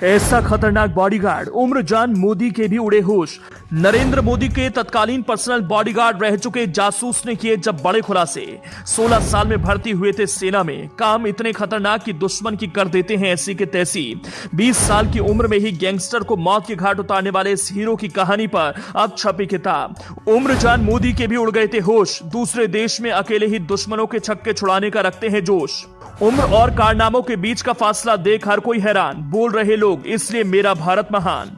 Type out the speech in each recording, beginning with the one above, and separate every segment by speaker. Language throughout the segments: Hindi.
Speaker 1: ऐसा खतरनाक बॉडीगार्ड उम्रजान मोदी के भी उड़े होश। नरेंद्र मोदी के तत्कालीन पर्सनल बॉडीगार्ड रह चुके जासूस ने किए जब बड़े खुलासे। 16 साल में भर्ती हुए थे सेना में, काम इतने खतरनाक कि दुश्मन की कर देते हैं ऐसी के तैसी। 20 साल की उम्र में ही गैंगस्टर को मौत के घाट उतारने वाले इस हीरो की कहानी पर अब छपी किताब। उम्रजान मोदी के भी उड़ गए थे होश, दूसरे देश में अकेले ही दुश्मनों के छक्के छुड़ाने का रखते हैं जोश। उम्र और कारनामों के बीच का फासला देख हर कोई हैरान, बोल रहे लोग इसलिए मेरा भारत महान।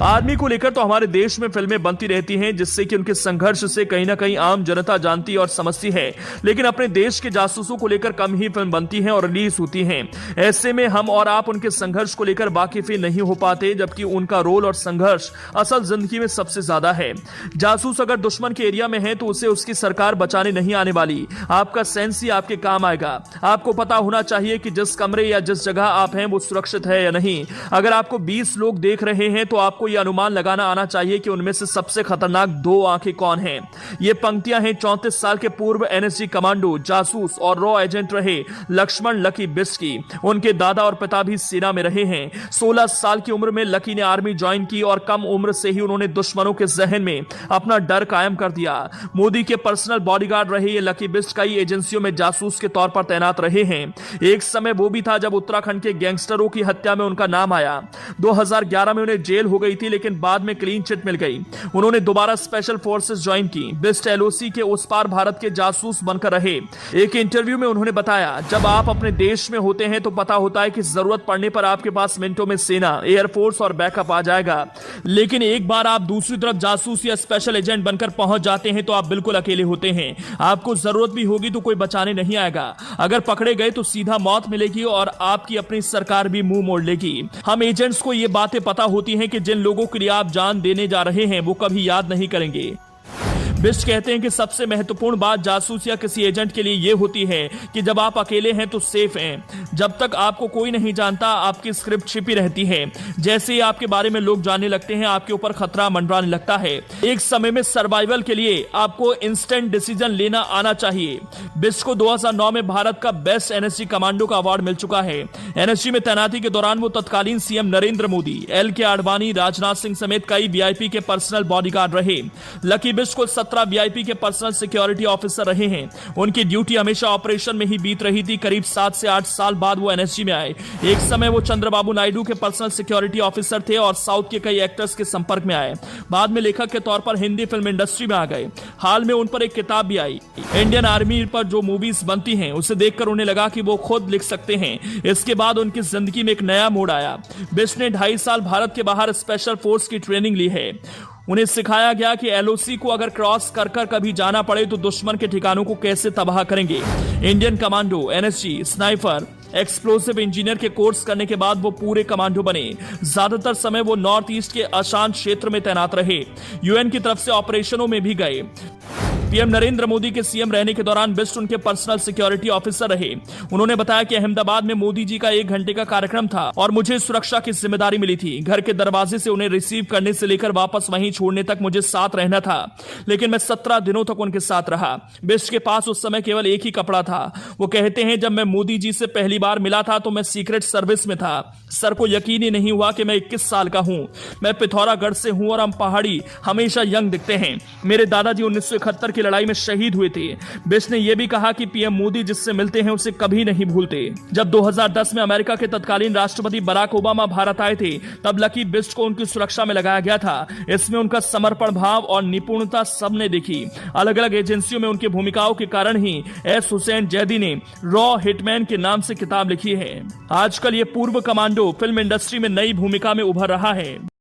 Speaker 1: आर्मी को लेकर तो हमारे देश में फिल्में बनती रहती हैं, जिससे कि उनके संघर्ष से कहीं ना कहीं आम जनता जानती और समझती है, लेकिन अपने देश के जासूसों को लेकर कम ही फिल्म बनती हैं और रिलीज होती हैं। ऐसे में हम और आप उनके संघर्ष को लेकर वाकिफ ही नहीं हो पाते, जबकि उनका रोल और संघर्ष असल जिंदगी में सबसे ज्यादा है। जासूस अगर दुश्मन के एरिया में है तो उसे उसकी सरकार बचाने नहीं आने वाली, आपका सेंस ही आपके काम आएगा। आपको पता होना चाहिए कि जिस कमरे या जिस जगह आप हैं वो सुरक्षित है या नहीं। अगर आपको 20 लोग देख रहे हैं तो आपको यह अनुमान लगाना आना चाहिए कि उनमें से सबसे खतरनाक 2 आंखें कौन हैं। ये पंक्तियां हैं 34 साल के पूर्व एनएसजी कमांडो, जासूस और रॉ एजेंट रहे लक्ष्मण लकी बिष्ट की। उनके दादा और पिता भी सेना में रहे हैं। 16 साल की उम्र में लकी ने आर्मी ज्वाइन की और कम उम्र से ही उन्होंने दुश्मनों के जहन में अपना डर कायम कर दिया। मोदी के पर्सनल बॉडीगार्ड रहे ये लकी बिष्ट कई एजेंसियों में जासूस के तौर पर तैनात रहे हैं। एक समय वो भी था जब उत्तराखंड के गैंगस्टरों की हत्या में उनका नाम आया। 2011 में उन्हें जेल हो गई थी, लेकिन बाद में क्लीन चिट मिल गई। उन्होंने दोबारा स्पेशल फोर्सेस ज्वाइन की। बिष्ट एलओसी के उस पार भारत के जासूस बनकर रहे। एक इंटरव्यू में उन्होंने बताया, जब आप अपने देश में होते हैं तो पता होता है कि जरूरत पड़ने पर आपके पास मिनटों में सेना, एयरफोर्स और बैकअप आ जाएगा, लेकिन एक बार आप दूसरी तरफ जासूस या स्पेशल एजेंट बनकर पहुंच जाते हैं तो आप बिल्कुल अकेले होते हैं। आपको जरूरत भी होगी तो कोई बचाने नहीं आएगा। अगर पकड़े गए तो सीधा मौत मिलेगी और आपकी अपनी सरकार भी मुंह मोड़ लेगी। हम एजेंट्स को ये बातें पता होती हैं कि जिन लोगों के लिए आप जान देने जा रहे हैं वो कभी याद नहीं करेंगे। बिष्ट कहते हैं कि सबसे महत्वपूर्ण बात जासूस या किसी एजेंट के लिए यह होती है कि जब आप अकेले हैं तो सेफ हैं। जब तक आपको कोई नहीं जानता आपकी स्क्रिप्ट छिपी रहती है। जैसे ही आपके बारे में लोग जानने लगते हैं आपके ऊपर खतरा मंडराने लगता है। एक समय में सर्वाइवल के लिए आपको इंस्टेंट डिसीजन लेना आना चाहिए। बिष्ट को 2009 में भारत का बेस्ट एनएसजी कमांडो का अवार्ड मिल चुका है। एनएसजी में तैनाती के दौरान वो तत्कालीन सीएम नरेंद्र मोदी, एल.के. आडवाणी, राजनाथ सिंह समेत कई वीआईपी के पर्सनल बॉडीगार्ड रहे। लकी बिष्ट को 17 वीआईपी के पर्सनल सिक्योरिटी ऑफिसर रहे हैं। उनकी ड्यूटी हमेशा ऑपरेशन में ही बीत रही थी। करीब 7 से 8 साल बाद वो एनएसजी में आए। एक समय वो चंद्रबाबू नायडू के पर्सनल सिक्योरिटी ऑफिसर थे और साउथ के कई एक्टर्स के संपर्क में आए। बाद में लेखक के तौर पर हिंदी फिल्म इंडस्ट्री में आ गए। हाल में उन पर एक किताब भी आई। इंडियन आर्मी पर जो मूवीज बनती हैं उसे देखकर उन्हें लगा कि वो खुद लिख सकते हैं। इसके बाद उनकी जिंदगी में एक नया मोड़ आया। बिष्ट ने 2.5 साल भारत के बाहर स्पेशल फोर्स की ट्रेनिंग ली है। उन्हें सिखाया गया कि एलओसी को अगर क्रॉस कर कभी जाना पड़े तो दुश्मन के ठिकानों को कैसे तबाह करेंगे। Indian commando, NSG, sniper, explosive engineer के कोर्स करने के बाद वो पूरे कमांडो बने। ज्यादातर समय वो नॉर्थ ईस्ट के अशांत क्षेत्र में तैनात रहे। यूएन की तरफ से ऑपरेशनों में भी गए। पीएम नरेंद्र मोदी के सीएम रहने के दौरान बिष्ट उनके पर्सनल सिक्योरिटी ऑफिसर रहे। उन्होंने बताया कि अहमदाबाद में मोदी जी का 1 घंटे का कार्यक्रम था और मुझे सुरक्षा की जिम्मेदारी मिली थी। घर के दरवाजे से उन्हें रिसीव करने से लेकर वापस वहीं छोड़ने तक मुझे साथ रहना था, लेकिन मैं 17 दिनों तक उनके साथ रहा। बिष्ट के पास उस समय केवल एक ही कपड़ा था। वो कहते हैं, जब मैं मोदी जी से पहली बार मिला था तो मैं सीक्रेट सर्विस में था। सर को यकीन ही नहीं हुआ कि मैं 21 साल का हूं। मैं पिथौरागढ़ से हूं और हम पहाड़ी हमेशा यंग दिखते हैं। मेरे दादाजी 1971 की लड़ाई में शहीद हुए थे। बिष्ट ने यह भी कहा कि पीएम मोदी जिससे मिलते हैं उसे कभी नहीं भूलते। जब 2010 में अमेरिका के तत्कालीन राष्ट्रपति बराक ओबामा भारत आए थे तब लकी बिष्ट को उनकी सुरक्षा में लगाया गया था। इसमें उनका समर्पण भाव और निपुणता सबने देखी। अलग अलग एजेंसियों में उनकी भूमिकाओं के कारण ही एस हुसैन जैदी ने रॉ हिटमैन के नाम से किताब लिखी है। आजकल ये पूर्व कमांडो फिल्म इंडस्ट्री में नई भूमिका में उभर रहा है।